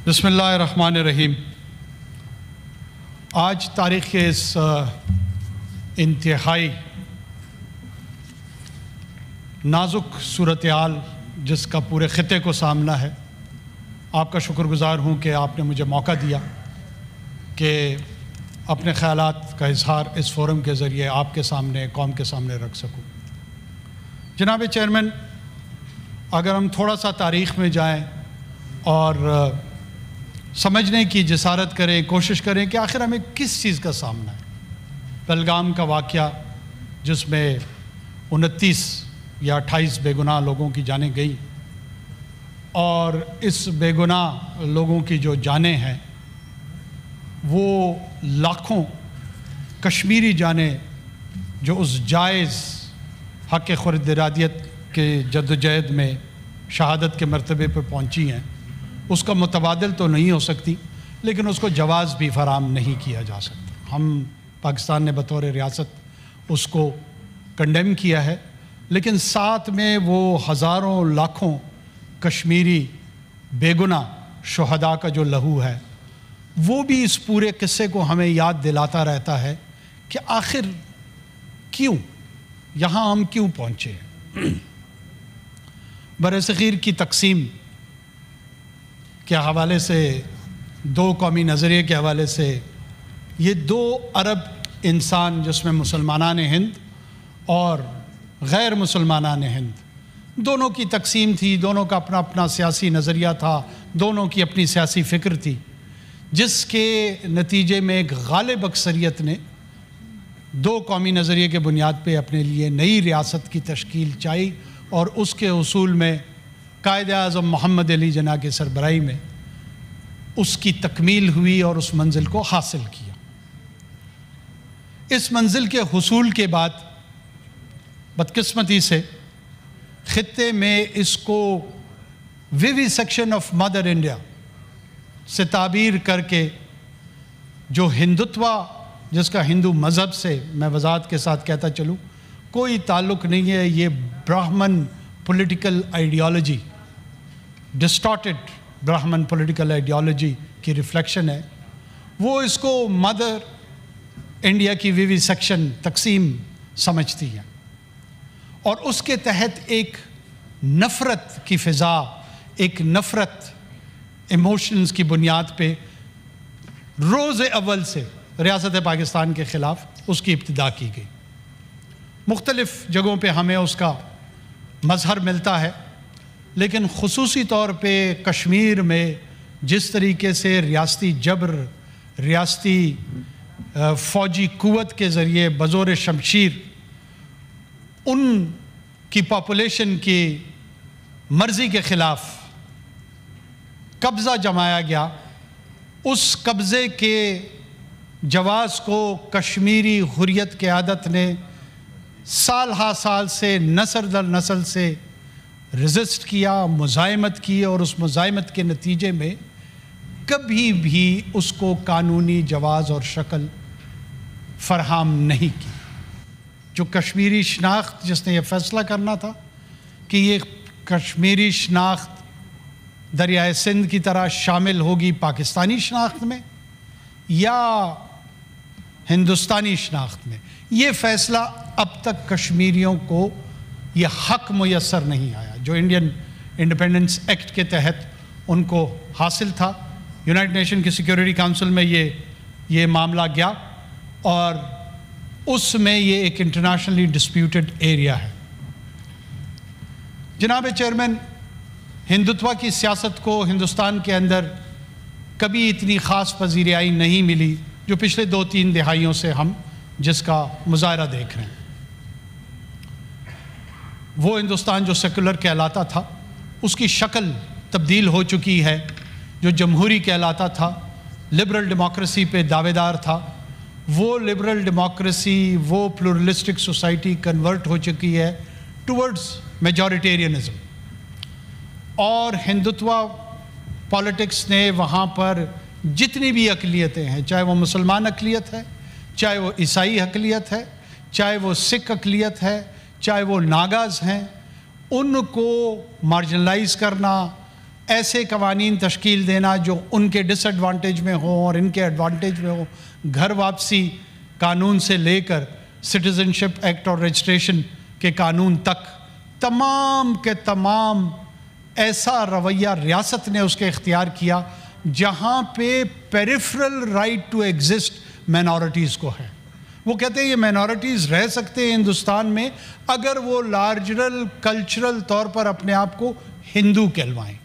بسم اللہ الرحمن الرحیم۔ آج تاریخ کے اس انتہائی نازک صورتحال جس کا پورے خطے کو سامنا ہے، آپ کا شکر گزار ہوں کہ آپ نے مجھے موقع دیا کہ اپنے خیالات کا اظہار اس فورم کے ذریعے آپ کے سامنے، قوم کے سامنے رکھ سکوں۔ جناب چیئرمین، اگر ہم تھوڑا سا تاریخ میں جائیں اور سمجھنے کی جسارت کریں، کوشش کریں کہ آخر ہمیں کس چیز کا سامنا ہے۔ پہلگام کا واقعہ جس میں 29 یا 28 بے گناہ لوگوں کی جانیں گئی، اور اس بے گناہ لوگوں کی جو جانیں ہیں وہ لاکھوں کشمیری جانیں جو اس جائز حق خرد ارادیت کے جدوجہد میں شہادت کے مرتبے پر پہنچی ہیں، اس کا متبادل تو نہیں ہو سکتی، لیکن اس کو جواز بھی فراہم نہیں کیا جا سکتا۔ ہم پاکستان نے بطور ریاست اس کو کنڈیم کیا ہے، لیکن ساتھ میں وہ ہزاروں لاکھوں کشمیری بے گناہ شہداء کا جو لہو ہے وہ بھی اس پورے قصے کو ہمیں یاد دلاتا رہتا ہے کہ آخر کیوں یہاں ہم کیوں پہنچے ہیں۔ برصغیر کی تقسیم کے حوالے سے، دو قومی نظریے کے حوالے سے، یہ 2 ارب انسان جس میں مسلمانان ہند اور غیر مسلمانان ہند دونوں کی تقسیم تھی، دونوں کا اپنا اپنا سیاسی نظریہ تھا، دونوں کی اپنی سیاسی فکر تھی، جس کے نتیجے میں ایک غالب اکثریت نے 2 قومی نظریے کے بنیاد پہ اپنے لیے نئی ریاست کی تشکیل چاہی، اور اس کے حصول میں قائد اعظم محمد علی جناح کی سربراہی میں اس کی تکمیل ہوئی اور اس منزل کو حاصل کیا۔ اس منزل کے حصول کے بعد بدقسمتی سے خطے میں اس کو ویوی سیکشن آف مدر انڈیا سے تعبیر کر کے جو ہندوتوا، جس کا ہندو مذہب سے میں وضاحت کے ساتھ کہتا چلوں کوئی تعلق نہیں ہے، یہ Brahmin political ideology, distorted Brahmin political ideology کی ریفلیکشن ہے، وہ اس کو مدر انڈیا کی ویوی سیکشن تقسیم سمجھتی ہے، اور اس کے تحت ایک نفرت کی فضا، ایک نفرت ایموشنز کی بنیاد پہ روز اول سے ریاست پاکستان کے خلاف اس کی ابتدا کی گئی۔ مختلف جگہوں پہ ہمیں اس کا مظہر ملتا ہے، لیکن خصوصی طور پہ کشمیر میں جس طریقے سے ریاستی جبر، ریاستی فوجی قوت کے ذریعے بزور شمشیر ان کی پاپولیشن کی مرضی کے خلاف قبضہ جمایا گیا، اس قبضے کے جواز کو کشمیری حریت قیادت نے سال ہا سال سے، نسل در نسل سے ریزسٹ کیا، مزاحمت کی، اور اس مزاحمت کے نتیجے میں کبھی بھی اس کو قانونی جواز اور شکل فراہم نہیں کی۔ جو کشمیری شناخت، جس نے یہ فیصلہ کرنا تھا کہ یہ کشمیری شناخت دریائے سندھ کی طرح شامل ہوگی پاکستانی شناخت میں یا ہندوستانی شناخت میں، یہ فیصلہ اب تک کشمیریوں کو یہ حق میسر نہیں آیا جو انڈین انڈیپینڈنس ایکٹ کے تحت ان کو حاصل تھا۔ یونائٹڈ نیشن کی سیکیورٹی کونسل میں یہ معاملہ گیا، اور اس میں یہ ایک انٹرنیشنلی ڈسپیوٹڈ ایریا ہے۔ جناب چیئرمین، ہندوتوا کی سیاست کو ہندوستان کے اندر کبھی اتنی خاص پذیرائی نہیں ملی جو پچھلے 2-3 دہائیوں سے ہم جس کا مظاہرہ دیکھ رہے ہیں۔ وہ ہندوستان جو سیکولر کہلاتا تھا اس کی شکل تبدیل ہو چکی ہے، جو جمہوری کہلاتا تھا، لبرل ڈیموکریسی پہ دعوے دار تھا، وہ لبرل ڈیموکریسی، وہ پلورلسٹک سوسائٹی کنورٹ ہو چکی ہے ٹورڈز میجورٹیرینزم، اور ہندوتوا پالیٹکس نے وہاں پر جتنی بھی اقلیتیں ہیں، چاہے وہ مسلمان اقلیت ہے، چاہے وہ عیسائی اقلیت ہے، چاہے وہ سکھ اقلیت ہے، چاہے وہ ناگاز ہیں، ان کو مارجنلائز کرنا، ایسے قوانین تشکیل دینا جو ان کے ڈس ایڈوانٹیج میں ہوں اور ان کے ایڈوانٹیج میں ہوں، گھر واپسی قانون سے لے کر سٹیزنشپ ایکٹ اور رجسٹریشن کے قانون تک، تمام کے تمام ایسا رویہ ریاست نے اس کے اختیار کیا جہاں پہ peripheral right to exist minorities کو ہے۔ وہ کہتے ہیں یہ مائنورٹیز رہ سکتے ہیں ہندوستان میں اگر وہ لارجرل کلچرل طور پر اپنے آپ کو ہندو کہلوائیں،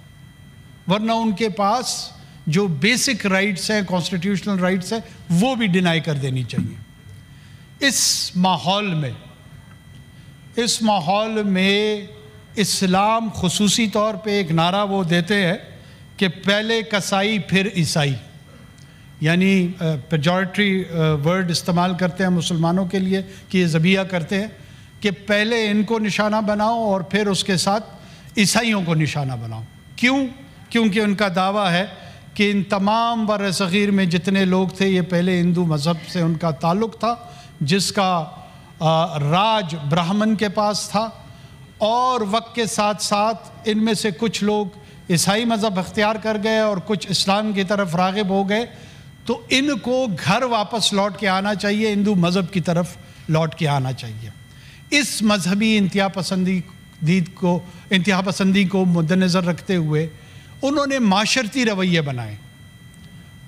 ورنہ ان کے پاس جو بیسک رائٹس ہیں، کانسٹیٹیوشنل رائٹس ہیں، وہ بھی ڈینائی کر دینی چاہیے۔ اس ماحول میں اسلام خصوصی طور پہ ایک نعرہ وہ دیتے ہیں کہ پہلے کسائی پھر عیسائی، یعنی پیجوریٹری ورڈ استعمال کرتے ہیں مسلمانوں کے لیے کہ یہ ذبیحہ کرتے ہیں کہ پہلے ان کو نشانہ بناؤ اور پھر اس کے ساتھ عیسائیوں کو نشانہ بناؤ۔ کیوں؟ کیونکہ ان کا دعویٰ ہے کہ ان تمام بر صغیر میں جتنے لوگ تھے یہ پہلے ہندو مذہب سے ان کا تعلق تھا، جس کا راج برہمن کے پاس تھا، اور وقت کے ساتھ ساتھ ان میں سے کچھ لوگ عیسائی مذہب اختیار کر گئے اور کچھ اسلام کی طرف راغب ہو گئے، تو ان کو گھر واپس لوٹ کے آنا چاہیے، ہندو مذہب کی طرف لوٹ کے آنا چاہیے۔ اس مذہبی انتہا پسندی کو مد نظر رکھتے ہوئے انہوں نے معاشرتی رویے بنائے،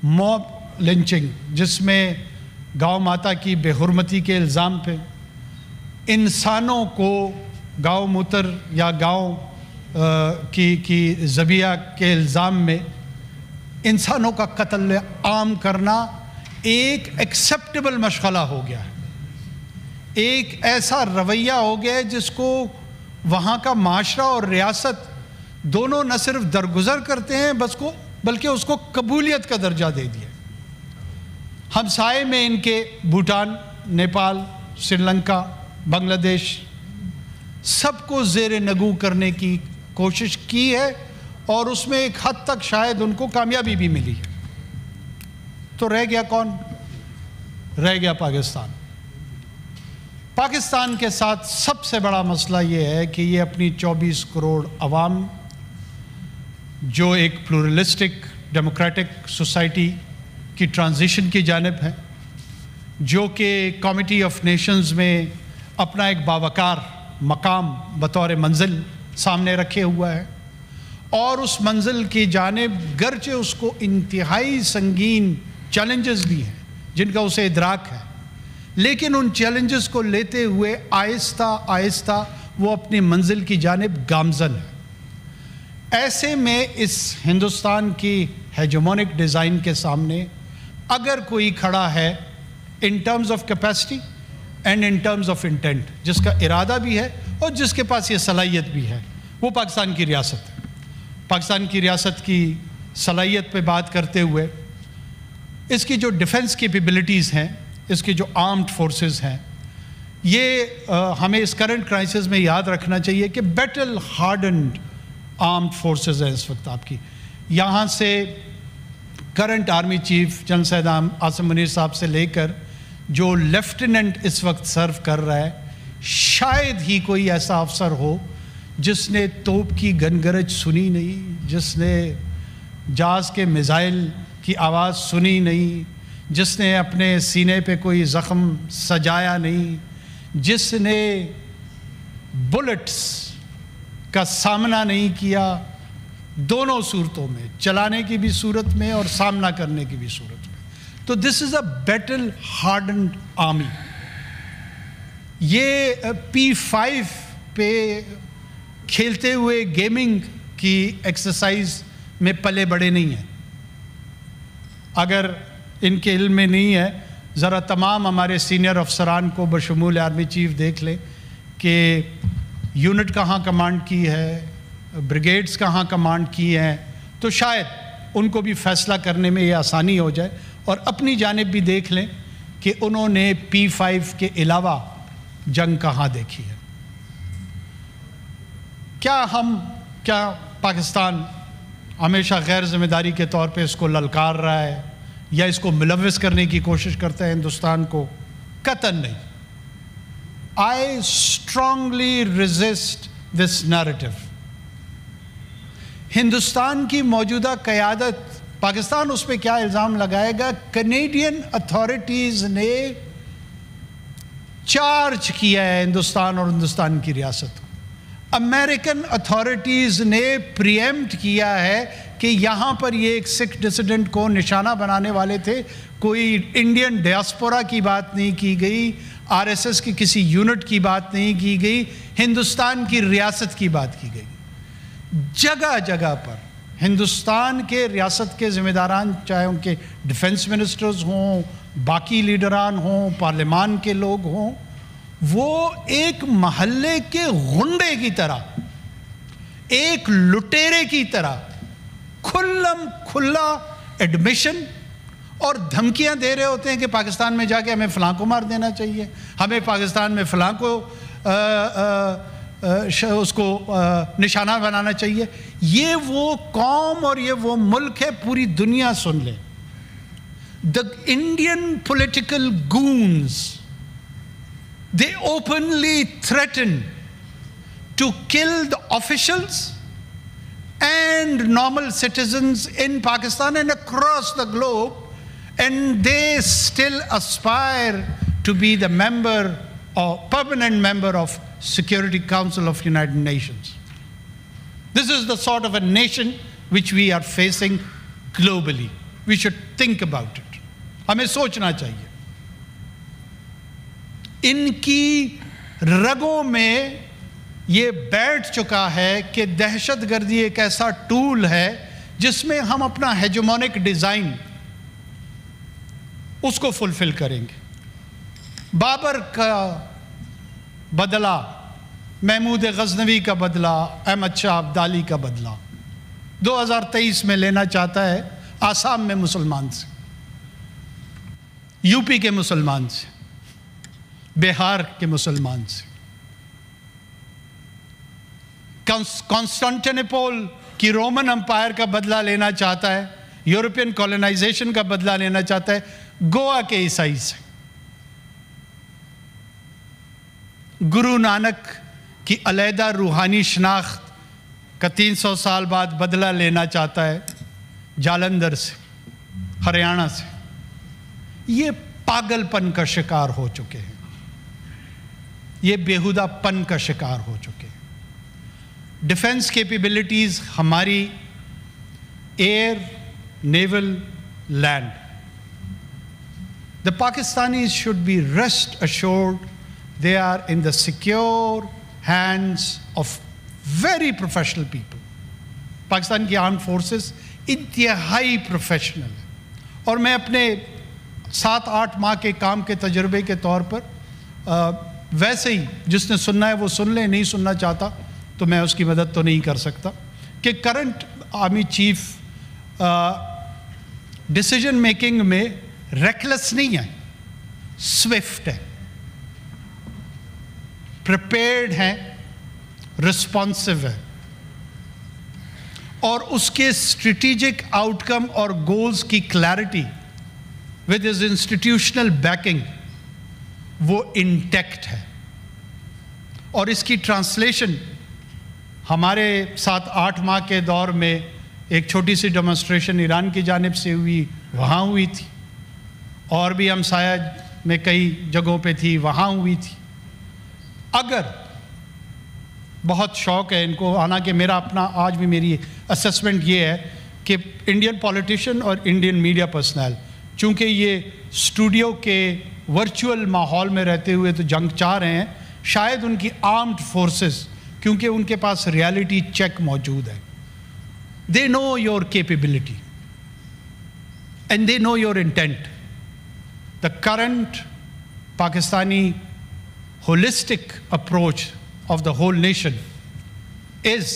موب لنچنگ جس میں گاؤں ماتا کی بے حرمتی کے الزام پہ، انسانوں کو گاؤں موتر یا گاؤں کی ذبیحہ کے الزام میں انسانوں کا قتل عام کرنا ایک ایکسیپٹیبل مشغلہ ہو گیا ہے، ایک ایسا رویہ ہو گیا ہے جس کو وہاں کا معاشرہ اور ریاست دونوں نہ صرف درگزر کرتے ہیں بلکہ اس کو قبولیت کا درجہ دے دیا۔ ہمسائے میں ان کے بھوٹان، نیپال، سری لنکا، بنگلہ دیش سب کو زیر نگو کرنے کی کوشش کی ہے اور اس میں ایک حد تک شاید ان کو کامیابی بھی ملی ہے۔ تو رہ گیا کون؟ رہ گیا پاکستان۔ پاکستان کے ساتھ سب سے بڑا مسئلہ یہ ہے کہ یہ اپنی 24 کروڑ عوام جو ایک پلورلسٹک ڈیموکریٹک سوسائٹی کی ٹرانزیشن کی جانب ہے، جو کہ کمیٹی آف نیشنز میں اپنا ایک باوقار مقام بطور منزل سامنے رکھے ہوا ہے، اور اس منزل کی جانب گرچہ اس کو انتہائی سنگین چیلنجز بھی ہیں جن کا اسے ادراک ہے، لیکن ان چیلنجز کو لیتے ہوئے آہستہ آہستہ وہ اپنی منزل کی جانب گامزن ہے۔ ایسے میں اس ہندوستان کی ہیجمونک ڈیزائن کے سامنے اگر کوئی کھڑا ہے in terms of capacity and in terms of intent, جس کا ارادہ بھی ہے اور جس کے پاس یہ صلاحیت بھی ہے، وہ پاکستان کی ریاست ہے۔ پاکستان کی ریاست کی صلاحیت پہ بات کرتے ہوئے اس کی جو ڈیفنس کیپیبلٹیز ہیں، اس کی جو آرمڈ فورسز ہیں، یہ ہمیں اس کرنٹ کرائسس میں یاد رکھنا چاہیے کہ بیٹل ہارڈنڈ آرمڈ فورسز ہیں اس وقت آپ کی۔ یہاں سے current army chief general Syed Asim Munir صاحب سے لے کر جو لیفٹیننٹ اس وقت سرو کر رہا ہے، شاید ہی کوئی ایسا افسر ہو جس نے توپ کی گنگرج سنی نہیں، جس نے جہاز کے میزائل کی آواز سنی نہیں، جس نے اپنے سینے پہ کوئی زخم سجایا نہیں، جس نے بلٹس کا سامنا نہیں کیا، دونوں صورتوں میں، چلانے کی بھی صورت میں اور سامنا کرنے کی بھی صورت میں۔ تو دس از اے بیٹل ہارڈنڈ آرمی۔ یہ P5 پہ کھیلتے ہوئے گیمنگ کی ایکسرسائز میں پلے بڑے نہیں ہیں۔ اگر ان کے علم میں نہیں ہے، ذرا تمام ہمارے سینئر افسران کو بشمول آرمی چیف دیکھ لیں کہ یونٹ کہاں کمانڈ کی ہے، بریگیڈز کہاں کمانڈ کی ہیں، تو شاید ان کو بھی فیصلہ کرنے میں یہ آسانی ہو جائے، اور اپنی جانب بھی دیکھ لیں کہ انہوں نے P5 کے علاوہ جنگ کہاں دیکھی ہے۔ کیا پاکستان ہمیشہ غیر ذمہ داری کے طور پہ اس کو للکار رہا ہے یا اس کو ملوث کرنے کی کوشش کرتا ہے ہندوستان کو؟ قطعاً نہیں۔ I strongly resist this narrative. Hindustan کی موجودہ قیادت، پاکستان اس پہ کیا الزام لگائے گا؟ کینیڈین اتھارٹیز نے چارج کیا ہے ہندوستان اور ہندوستان کی ریاست کو، امریکن اتھارٹیز نے پریمپٹ کیا ہے کہ یہاں پر یہ ایک سکھ ڈسیڈنٹ کو نشانہ بنانے والے تھے، کوئی انڈین ڈیاسپورا کی بات نہیں کی گئی، آر ایس ایس کی کسی یونٹ کی بات نہیں کی گئی، ہندوستان کی ریاست کی بات کی گئی۔ جگہ جگہ پر ہندوستان کے ریاست کے ذمہ داران، چاہے ان کے ڈیفنس منسٹرز ہوں، باقی لیڈران ہوں، پارلیمان کے لوگ ہوں، وہ ایک محلے کے غنڈے کی طرح، ایک لٹیرے کی طرح کھلم کھلا ایڈمیشن اور دھمکیاں دے رہے ہوتے ہیں کہ پاکستان میں جا کے ہمیں فلاں کو مار دینا چاہیے، ہمیں پاکستان میں فلاں کو اس کو نشانہ بنانا چاہیے۔ یہ وہ قوم اور یہ وہ ملک ہے، پوری دنیا سن لے۔ The Indian political goons, they openly threaten to kill the officials and normal citizens in Pakistan and across the globe, and they still aspire to be the member or permanent member of Security Council of United Nations. This is the sort of a nation which we are facing globally. We should think about it. ہمیں سوچنا چاہیے۔ ان کی رگوں میں یہ بیٹھ چکا ہے کہ دہشت گردی ایک ایسا ٹول ہے جس میں ہم اپنا ہیجمونک ڈیزائن اس کو فلفل کریں گے۔ بابر کا بدلہ، محمود غزنوی کا بدلہ، احمد شاہ ابدالی کا بدلہ 2023 میں لینا چاہتا ہے آسام میں مسلمان سے، یو پی کے مسلمان سے، بہار کے مسلمان سے، کانسٹانٹینوپل کی رومن امپائر کا بدلہ لینا چاہتا ہے، یورپین کولونائزیشن کا بدلہ لینا چاہتا ہے گوا کے عیسائی سے، گرو نانک کی علیحدہ روحانی شناخت کا 300 سال بعد بدلہ لینا چاہتا ہے جالندھر سے، ہریانہ سے۔ یہ پاگل پن کا شکار ہو چکے ہیں، یہ بیہودہ پن کا شکار ہو چکے ہیں۔ ڈیفنس کیپیبلٹیز ہماری air, naval, land, the Pakistanis should be rest assured they are in the secure hands of very professional people. Pakistan کی آرم فورسز انتہائی پروفیشنل ہے، اور میں اپنے 7-8 ماہ کے کام کے تجربے کے طور پر ویسے ہی جس نے سننا ہے وہ سن لے، نہیں سننا چاہتا تو میں اس کی مدد تو نہیں کر سکتا، کہ current army chief decision making میں ریکلس نہیں ہے، سوئفٹ ہے، پریپیئرڈ ہے، رسپانسو ہے، اور اس کے اسٹریٹجک آؤٹ کم اور گولز کی clarity with his institutional backing وہ انٹیکٹ ہے۔ اور اس کی ٹرانسلیشن ہمارے 7-8 ماہ کے دور میں ایک چھوٹی سی ڈیمونسٹریشن ایران کی جانب سے ہوئی، وہاں ہوئی تھی، اور بھی ہمسایہ میں کئی جگہوں پہ تھی، وہاں ہوئی تھی۔ اگر بہت شوق ہے ان کو، حالانکہ میرا اپنا آج بھی میری اسیسمنٹ یہ ہے کہ انڈین پولیٹیشین اور انڈین میڈیا پرسنل چونکہ یہ اسٹوڈیو کے ورچوئل ماحول میں رہتے ہوئے تو جنگ چاہ رہے ہیں، شاید ان کی آرمڈ فورسز، کیونکہ ان کے پاس ریالٹی چیک موجود ہے، دے know your capability and they know your intent. The current Pakistani ہوlistic approach of the whole nation is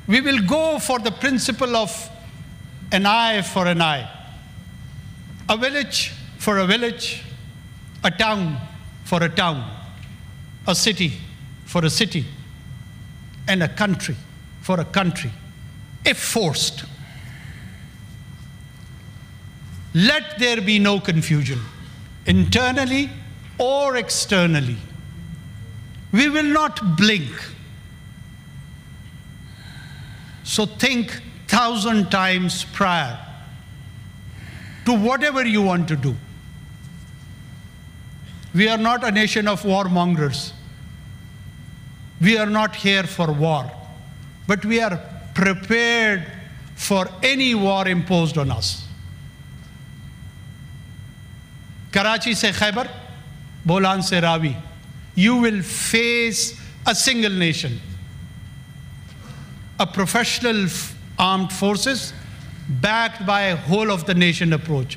we will go for the principle of an eye for an eye, a village for a village, a town for a town, a city for a city, and a country for a country, if forced. Let there be no confusion, internally or externally. We will not blink. So think 1,000 times prior to whatever you want to do. We are not a nation of warmongers. We are not here for war, but we are prepared for any war imposed on us. Karachi se Khyber, Bolan se Ravi, you will face a single nation, a professional armed forces backed by a whole of the nation approach,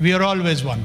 we are always one.